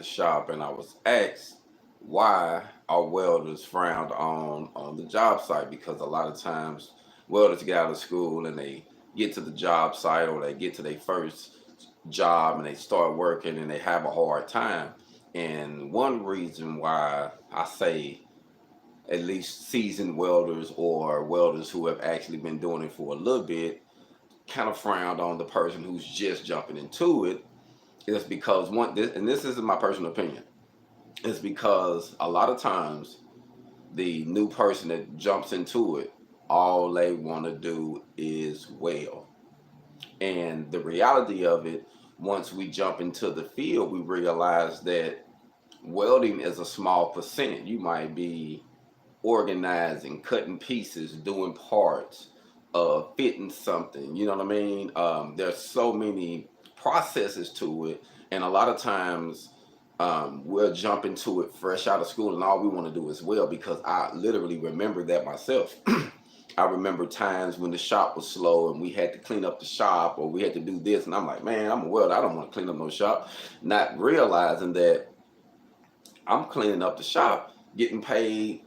the shop and I was asked why are welders frowned on the job site, because a lot of times welders get out of school and they get to the job site or they get to their first job and they start working and they have a hard time. And one reason why I say at least seasoned welders or welders who have actually been doing it for a little bit kind of frowned on the person who's just jumping into it is because and this is my personal opinion, is because a lot of times the new person that jumps into it, all they want to do is weld. And the reality of it, once we jump into the field, we realize that welding is a small percent. You might be organizing, cutting pieces, doing parts, fitting something. You know what I mean? There's so many processes to it, and a lot of times we'll jump into it fresh out of school, and all we want to do is weld. Because I literally remember that myself. I remember times when the shop was slow and we had to clean up the shop or we had to do this, and I'm like, man, I'm a welder. I don't want to clean up no shop, not realizing that I'm cleaning up the shop, getting paid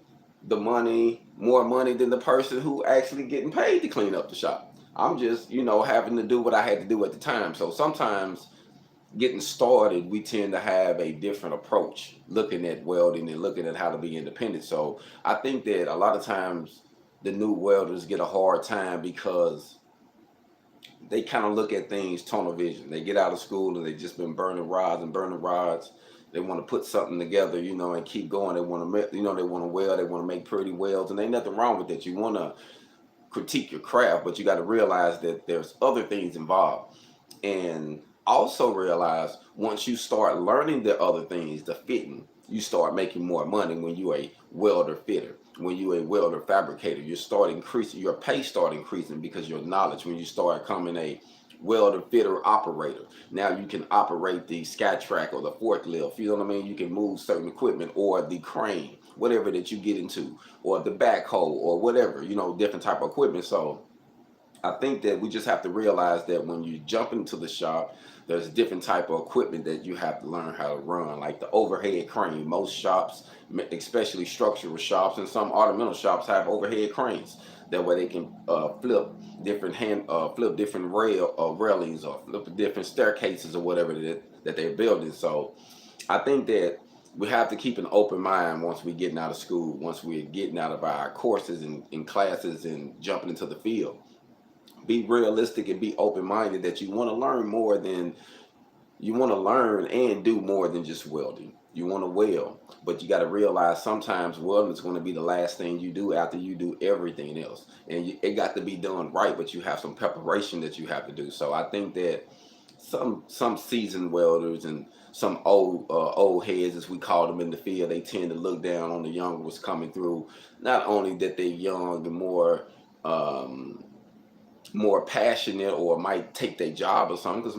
the money, more money than the person who actually getting paid to clean up the shop. I'm just, having to do what I had to do at the time. So sometimes getting started, we tend to have a different approach looking at welding and looking at how to be independent. So I think that a lot of times the new welders get a hard time because they kind of look at things tunnel vision. They get out of school and they just been burning rods and burning rods. They want to put something together, and keep going. They want to, they want to weld. They want to make pretty welds, and ain't nothing wrong with that. You want to critique your craft, but you got to realize that there's other things involved. And also realize once you start learning the other things, the fitting, you start making more money when you're a welder fitter. When you're a welder fabricator, you start increasing, your pay start increasing because your knowledge, when you start becoming a welder fitter operator, now you can operate the SkyTrack or the forklift, you know what I mean? You can move certain equipment or the crane, whatever that you get into, or the backhoe or whatever, different type of equipment. So I think that we just have to realize that when you jump into the shop, there's different type of equipment that you have to learn how to run, like the overhead crane. Most shops, especially structural shops and some ornamental shops, have overhead cranes. That way they can flip different railings or flip different staircases or whatever that they're building. So I think that we have to keep an open mind once we're getting out of school, once we're getting out of our courses and classes and jumping into the field. Be realistic and be open-minded that you want to learn more than you want to learn and do more than just welding. You want to weld, but you got to realize sometimes welding is going to be the last thing you do after you do everything else, and it got to be done right. But you have some preparation that you have to do. So I think that some seasoned welders and some old heads, as we call them in the field, they tend to look down on the younger ones coming through. Not only that they're young and um, more passionate or might take their job or something, because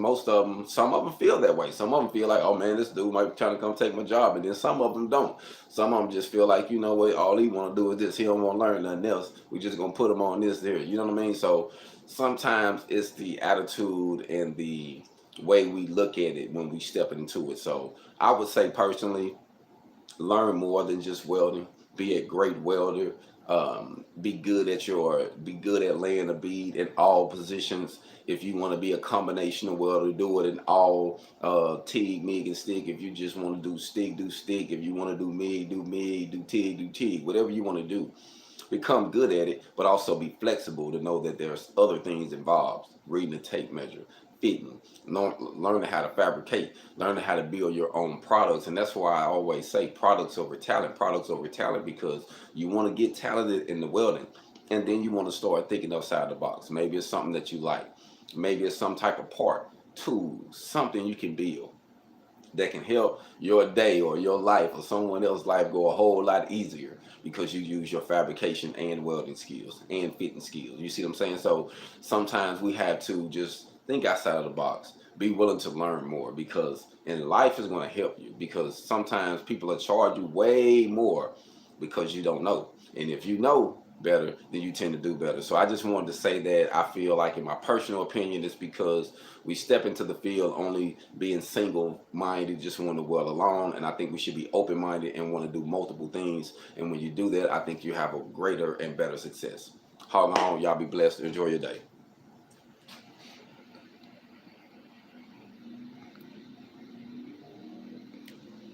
some of them feel that way. Some of them feel like, oh man, this dude might be trying to come take my job, and then some of them don't. Some of them just feel like, you know what, all he want to do is this. He don't want to learn nothing else. We just gonna put him on this there. You know what I mean? So sometimes it's the attitude and the way we look at it when we step into it. So I would say personally, learn more than just welding. Be a great welder. Be good at laying a bead in all positions. If you want to be a combination of welder, do it in all, TIG, MIG, and stick. If you just want to do stick, do stick. If you want to do MIG, do TIG, do TIG. Whatever you want to do, become good at it, but also be flexible to know that there's other things involved. Reading the tape measure, fitting, learning how to fabricate, learning how to build your own products. And that's why I always say products over talent, because you want to get talented in the welding, and then you want to start thinking outside the box. Maybe it's something that you like. Maybe it's some type of part, tool, something you can build that can help your day or your life or someone else's life go a whole lot easier because you use your fabrication and welding skills and fitting skills. You see what I'm saying? So sometimes we have to just think outside of the box, be willing to learn more, because in life is going to help you, because sometimes people will charge you way more because you don't know. And if you know, better, then you tend to do better. So I just wanted to say that I feel like, in my personal opinion, it's because we step into the field only being single-minded, just want to weld alone, and I think we should be open-minded and want to do multiple things. And when you do that, I think you have a greater and better success. Hold on, y'all be blessed. Enjoy your day.